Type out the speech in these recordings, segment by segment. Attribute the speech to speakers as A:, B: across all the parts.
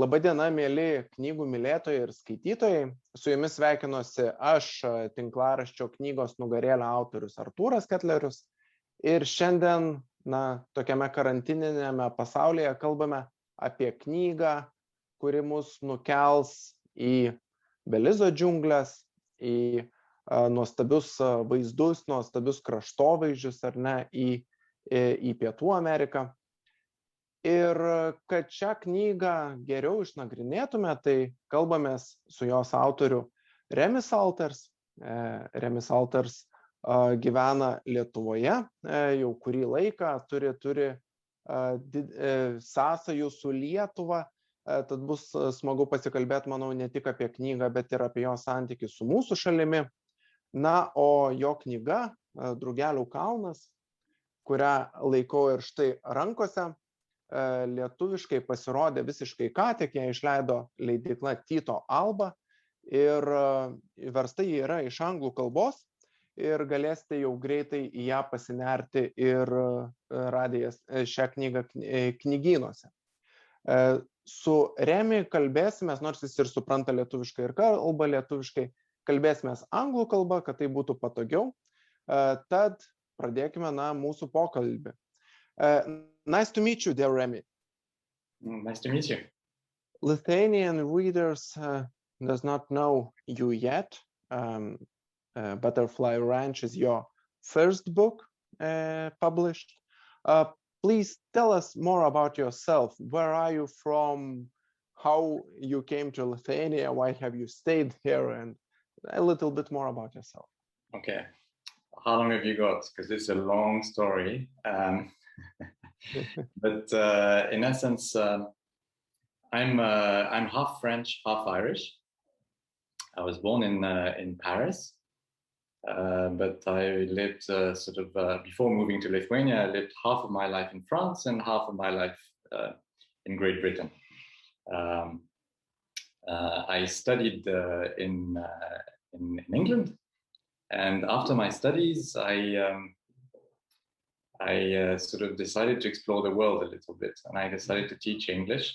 A: Labadiena, mėly knygų mylėtojai ir skaitytojai. Su jumis sveikinuosi aš, tinklaraščio Knygos nugarėlė autorius Artūras Ketlerius. Ir šiandien, tokiame karantininėme pasaulyje kalbame apie knygą, kuri mus nukels į Belizo džiungles, į nuostabius vaizdus, nuostabius kraštovaizdžius, ar ne, į Pietų Ameriką. Ir kad šią knygą geriau išnagrinėtume, tai kalbamės su jos autoriu Rémy K. Rémy K. Gyvena Lietuvoje jau kurį laiką, turi sąsajų su Lietuva, tad bus smagu pasikalbėti, manau, ne tik apie knygą, bet ir apie jo santykį su mūsų šalimi. O jo knyga Drugelių kalnas, kurią laikau ir štai rankose, lietuviškai pasirodė visiškai ką tik, ją išleido leidykla Tyto Alba ir versta ji yra iš anglų kalbos ir galėsite jau greitai į ją pasinerti ir radęs šią knygą knygynuose. Su Rémy kalbėsimės, nors jis ir supranta lietuviškai ir kalba lietuviškai, kalbėsimės anglų kalba, kad tai būtų patogiau. Tad pradėkime mūsų pokalbį. Nice to meet you, dear Rémy.
B: Nice to meet you.
A: Lithuanian readers does not know you yet. Butterfly Ranch is your first book published. Please tell us more about yourself. Where are you from? How you came to Lithuania? Why have you stayed here? And a little bit more about yourself.
B: Okay. How long have you got? Because it's a long story. But in essence, I'm half French, half Irish. I was born in Paris, but I lived before moving to Lithuania. I lived half of my life in France and half of my life in Great Britain. I studied in England, and after my studies, I decided to explore the world a little bit, and I decided to teach English.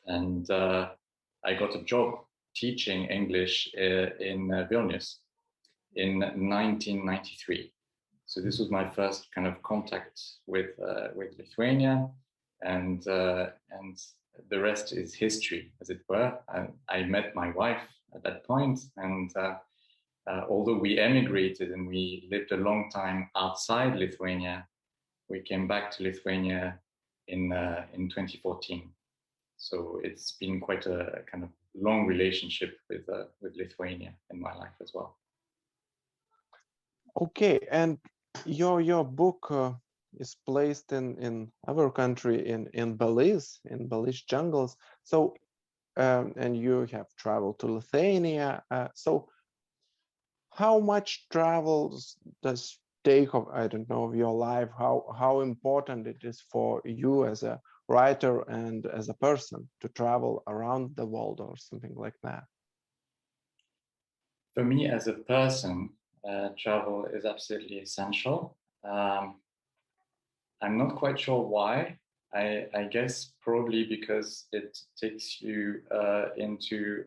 B: And I got a job teaching English in Vilnius in 1993. So this was my first kind of contact with Lithuania, and the rest is history, as it were. I met my wife at that point, and although we emigrated and we lived a long time outside Lithuania, we came back to Lithuania in 2014. So it's been quite a kind of long relationship with Lithuania in my life as well.
A: Okay, and your book is placed in our country, in Belize jungles. So and you have traveled to Lithuania. So how much travels does take of your life? How important it is for you as a writer and as a person to travel around the world or something like that?
B: For me as a person, travel is absolutely essential. I'm not quite sure why. I guess probably because it takes you into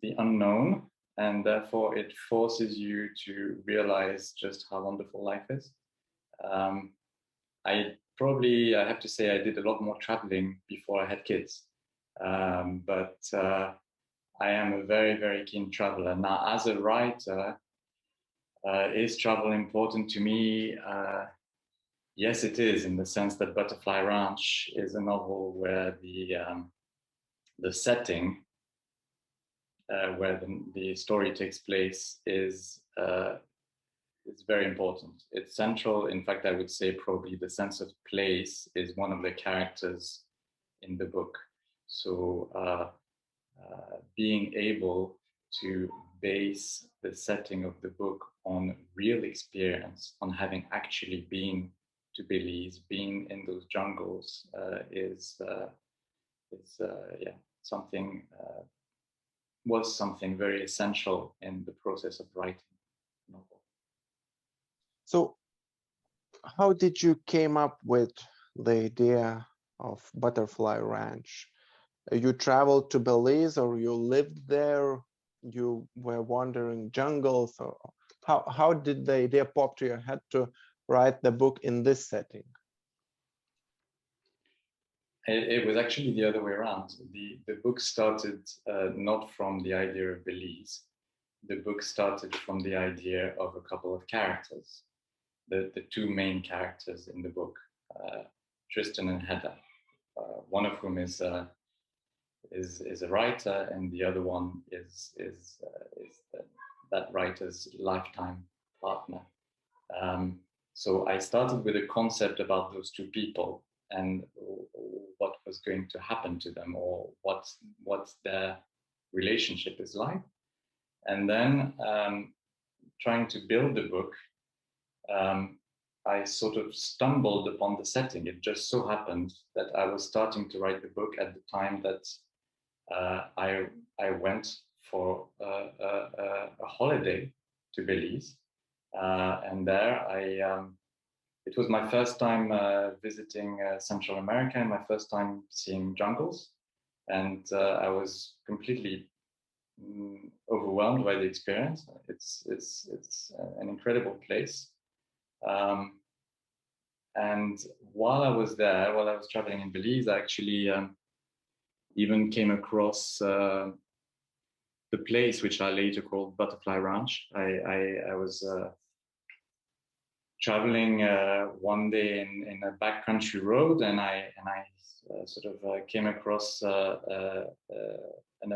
B: the unknown, and therefore it forces you to realize just how wonderful life is. I have to say I did a lot more traveling before I had kids, but I am a very, very keen traveler. Now, as a writer, is travel important to me? Yes, it is, in the sense that Butterfly Ranch is a novel where the setting where the story takes place is very important. It's central. In fact, I would say probably the sense of place is one of the characters in the book. So being able to base the setting of the book on real experience, on having actually been to Belize, being in those jungles is something very essential in the process of writing a novel.
A: So how did you came up with the idea of Butterfly Ranch. You traveled to Belize, or you lived there? You were wandering jungles, or how did the idea pop to your head to write the book in this setting?
B: It was actually the other way around. The book started not from the idea of Belize. The book started from the idea of a couple of characters, the two main characters in the book, Tristan and Hedda, one of whom is a writer, and the other one is that writer's lifetime partner. So I started with a concept about those two people and what was going to happen to them, or what their relationship is like. And then trying to build the book, I sort of stumbled upon the setting. It just so happened that I was starting to write the book at the time that I went for a holiday to Belize. And there it was my first time visiting Central America, and my first time seeing jungles. And I was completely overwhelmed by the experience. It's an incredible place. And while I was there, while I was traveling in Belize, I actually even came across the place which I later called Butterfly Ranch. I was traveling one day in a backcountry road, and I sort of came across an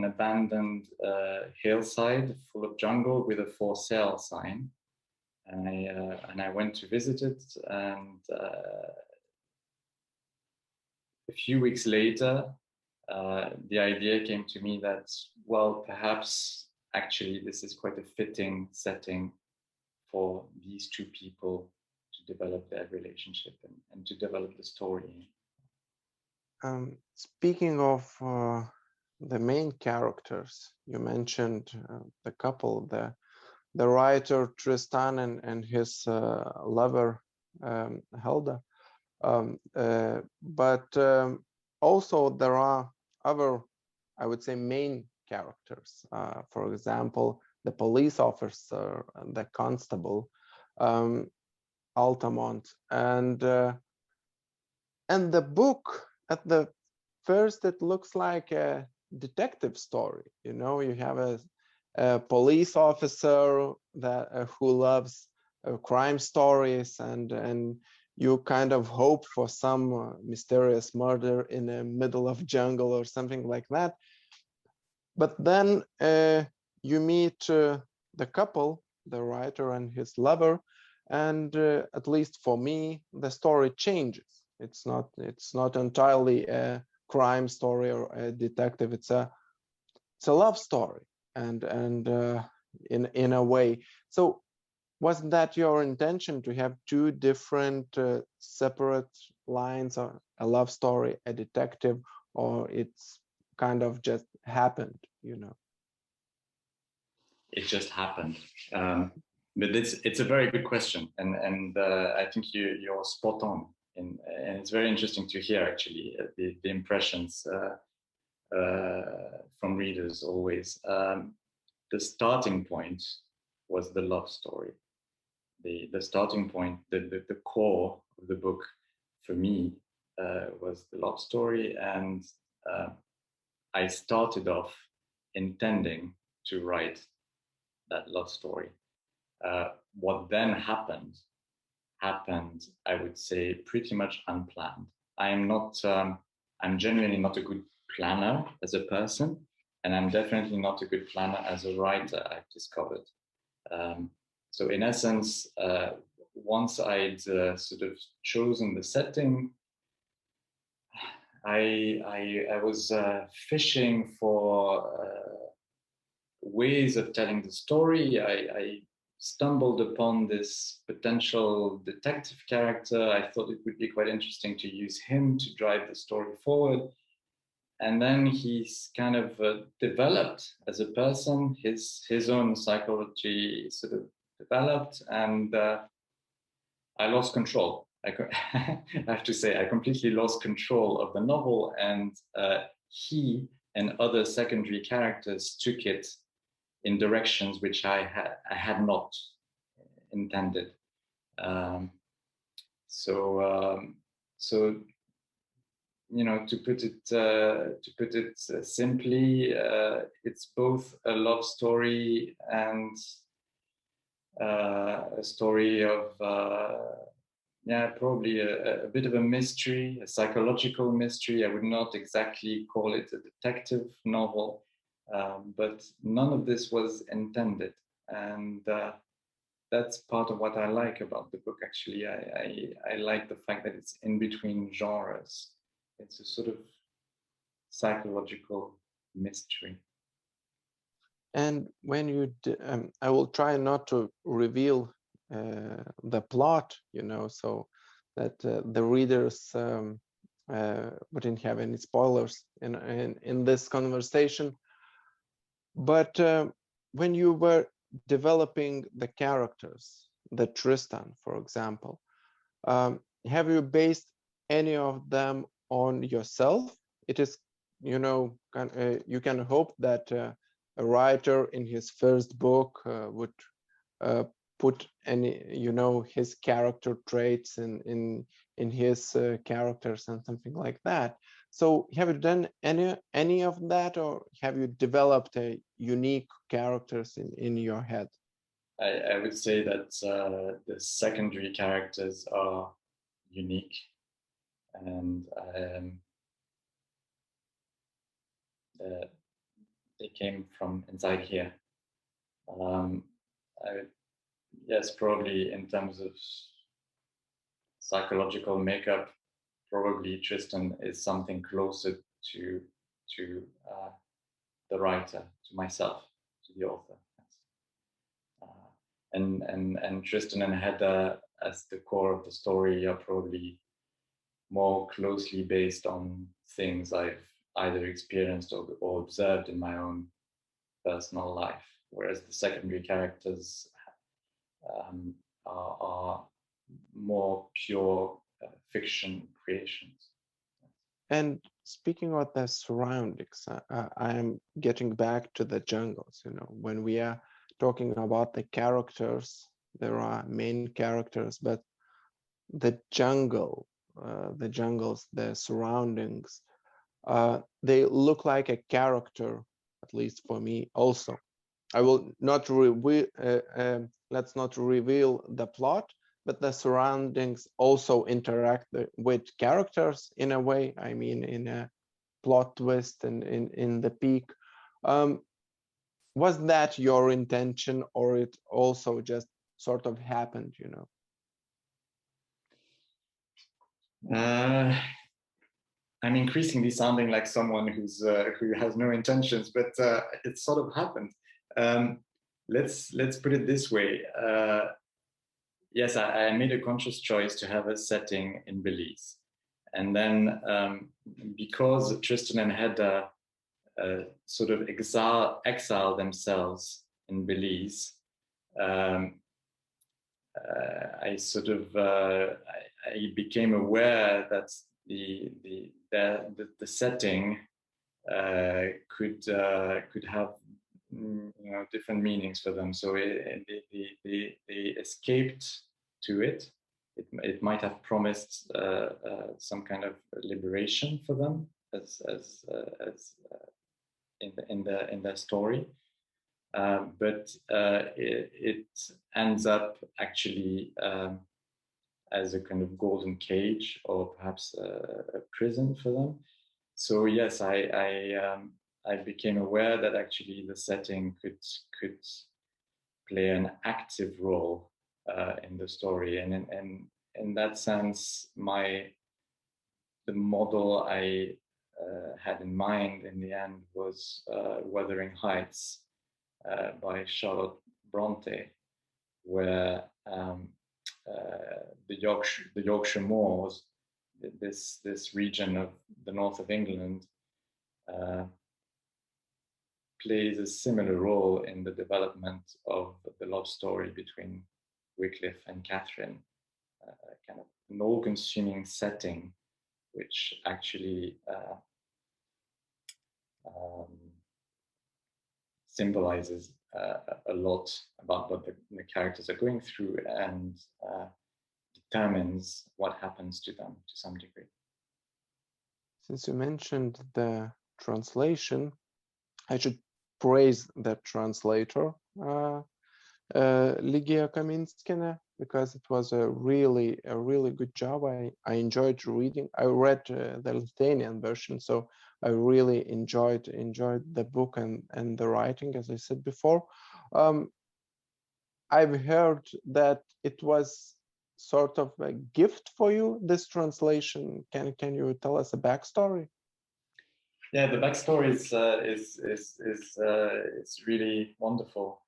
B: abandoned hillside full of jungle with a for sale sign, and I went to visit it. And a few weeks later, the idea came to me that, well, perhaps actually this is quite a fitting setting for these two people to develop their relationship and to develop the story.
A: Speaking of the main characters, you mentioned the couple, the writer Tristan and his lover Helda, but also there are other, I would say, main characters. For example, the police officer, the constable, Altamont, and the book at the first it looks like a detective story. You know, you have a police officer that who loves crime stories, and you kind of hope for some mysterious murder in the middle of jungle or something like that. But then you meet the couple, the writer and his lover, and at least for me, the story changes. It's not entirely a crime story or a detective. It's a love story, and in a way. So wasn't that your intention, to have two different separate lines, or a love story, a detective, or it's kind of just happened, you know?
B: It just happened. But it's a very good question, and I think you're spot on, and it's very interesting to hear actually the impressions from readers always. The starting point was the love story. The starting point, the core of the book for me was the love story, and I started off intending to write that love story. What then happened, I would say, pretty much unplanned. I'm genuinely not a good planner as a person, and I'm definitely not a good planner as a writer, I've discovered. So in essence, once I'd sort of chosen the setting, I was fishing for ways of telling the story. I stumbled upon this potential detective character. I thought it would be quite interesting to use him to drive the story forward. And then he's kind of developed as a person, his own psychology sort of developed, and I lost control. I have to say, I completely lost control of the novel, and he and other secondary characters took it in directions which I had not intended. So you know, to put it simply, it's both a love story and a story of probably a bit of a mystery, a psychological mystery. I would not exactly call it a detective novel, but none of this was intended, and that's part of what I like about the book. Actually, I like the fact that it's in between genres. It's a sort of psychological mystery.
A: And when you, I will try not to reveal the plot, you know, so that the readers wouldn't have any spoilers in this conversation. But when you were developing the characters, the Tristan, for example, have you based any of them on yourself? It is, you know, you can hope that a writer in his first book would put any, you know, his character traits in his characters and something like that. So have you done any of that, or have you developed a unique characters in your head?
B: I would say that the secondary characters are unique, and they came from inside here. Yes, probably in terms of psychological makeup, probably Tristan is something closer to the writer, to myself, to the author. And Tristan and Hedda, as the core of the story, are probably more closely based on things I've either experienced or observed in my own personal life, whereas the secondary characters are more pure fiction creations.
A: And speaking of the surroundings, I am getting back to the jungles. You know, when we are talking about the characters, there are main characters, but the jungle, the jungles, the surroundings, they look like a character, at least for me also. I will not let's not reveal the plot, but the surroundings also interact with characters in a way. I mean, in a plot twist and in the peak. Was that your intention, or it also just sort of happened, you know?
B: I'm increasingly sounding like someone who has no intentions, but it sort of happened. Let's put it this way. Yes, I made a conscious choice to have a setting in Belize, and then because Tristan and Hedda sort of exile themselves in Belize, I sort of I became aware that the setting could have different meanings for them. So they escaped to it. It might have promised some kind of liberation for them as in their story. But it ends up actually as a kind of golden cage, or perhaps a prison for them. So yes, I became aware that actually the setting could play an active role in the story, and in that sense, the model I had in mind in the end was Wuthering Heights by Charlotte Bronte, where the Yorkshire Moors, this region of the north of England, plays a similar role in the development of the love story between Wycliffe and Catherine. kind of an all-consuming setting, which actually symbolizes a lot about what the characters are going through and determines what happens to them to some degree.
A: Since you mentioned the translation, I should praise the translator, Ligia Kaminskine, because it was a really good job. I enjoyed reading. I read the Lithuanian version, so I really enjoyed the book and the writing, as I said before. I've heard that it was sort of a gift for you, this translation. Can you tell us a backstory?
B: Yeah, the backstory is really wonderful.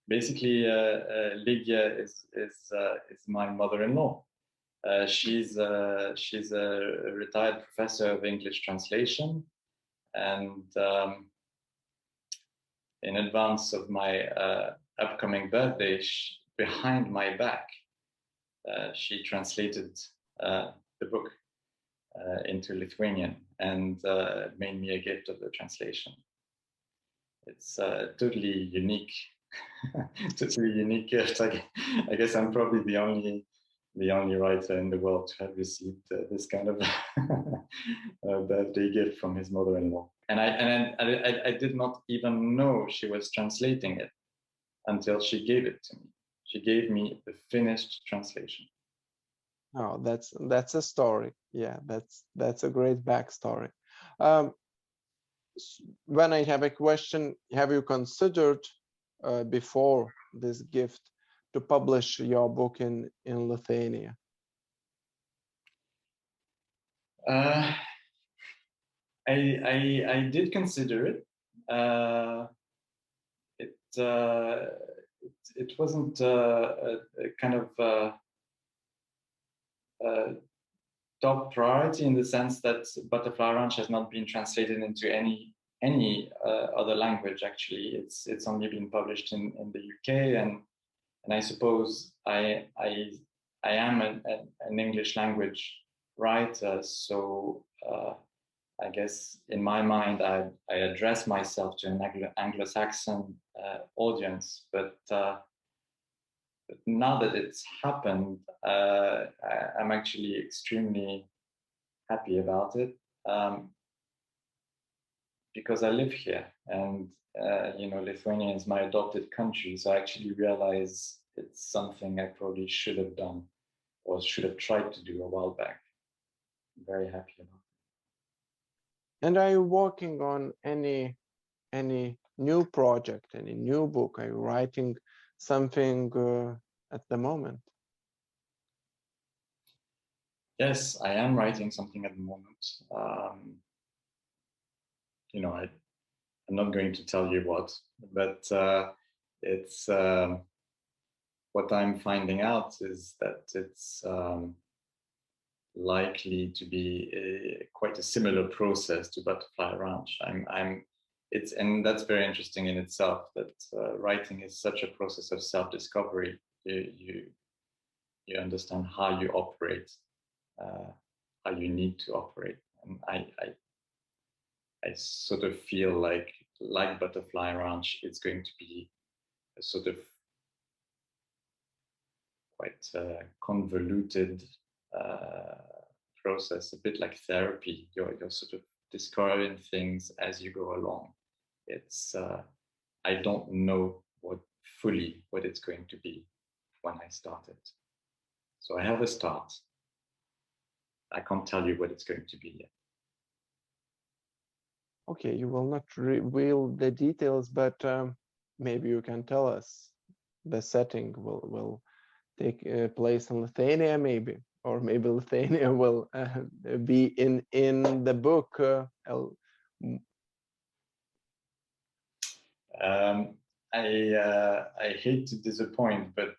B: Basically, Ligia is my mother-in-law. She's a retired professor of English translation, and in advance of my upcoming birthday, behind my back, she translated the book into Lithuanian and made me a gift of the translation. It's totally unique, totally unique gift. I guess I'm probably the only writer in the world to have received this kind of birthday gift from his mother-in-law. And I did not even know she was translating it until she gave it to me. She gave me the finished translation.
A: Oh, that's a story. Yeah, that's a great backstory. When I have a question, have you considered before this gift to publish your book in Lithuania?
B: I did consider it. It wasn't a kind of top priority in the sense that Butterfly Ranch has not been translated into any other language. Actually, it's only been published in the UK, and I suppose I am an English language writer, so I guess in my mind I address myself to an Anglo-Saxon audience, but now that it's happened, I'm actually extremely happy about it, because I live here, and Lithuania is my adopted country, so I actually realize it's something I probably should have done or should have tried to do a while back. I'm very happy about it.
A: And are you working on any new project, any new book? Are you writing something at the moment?
B: Yes, I am writing something at the moment. I'm not going to tell you what, but it's what I'm finding out is that it's likely to be quite a similar process to Butterfly Ranch. And that's very interesting in itself, that writing is such a process of self-discovery. You understand how you operate, how you need to operate. And I sort of feel like Butterfly Ranch, it's going to be a sort of quite convoluted process, a bit like therapy. You're sort of discovering things as you go along. It's I don't know what it's going to be when I start it. So I have a start. I can't tell you what it's going to be yet.
A: Okay, you will not reveal the details, but maybe you can tell us the setting will take place in Lithuania, maybe, or maybe Lithuania will be in the book.
B: I hate to disappoint, but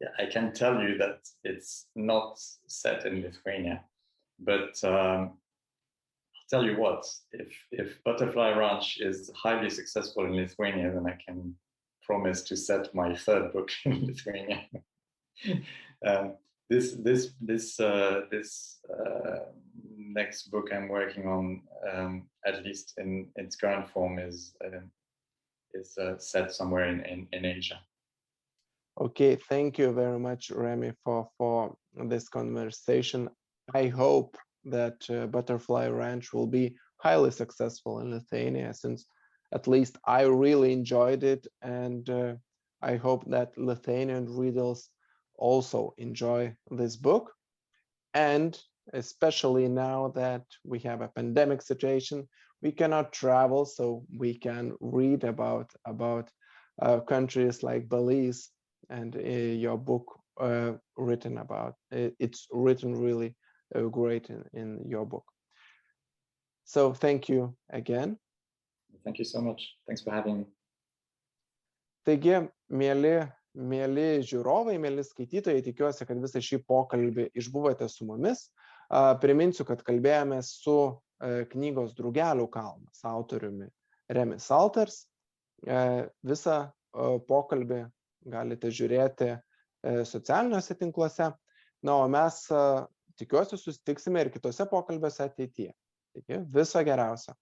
B: yeah, I can tell you that it's not set in Lithuania. But I'll tell you what, if Butterfly Ranch is highly successful in Lithuania, then I can promise to set my third book in Lithuania. This next book I'm working on, at least in its current form, is set somewhere in Asia.
A: Okay, thank you very much, Rémy, for this conversation. I hope that Butterfly Ranch will be highly successful in Lithuania, since at least I really enjoyed it, and I hope that Lithuanian readers also enjoy this book. And especially now that we have a pandemic situation, we cannot travel, so we can read about countries like Belize, and your book written about. It's written really great in your book. So thank you again.
B: Thank you so much. Thanks for having me.
A: Taigi, mieli žiūrovai, mieli skaitytojai, tikiuosi, kad visą šį pokalbį išbuvote su mumis. Priminsiu, kad kalbėjome su knygos Drugelių kalnas autoriumi Rémy K. Visą pokalbį galite žiūrėti socialiniuose tinkluose. Na, o mes tikiuosi susitiksime ir kitose pokalbiuose ateityje. Taigi, viso geriausio.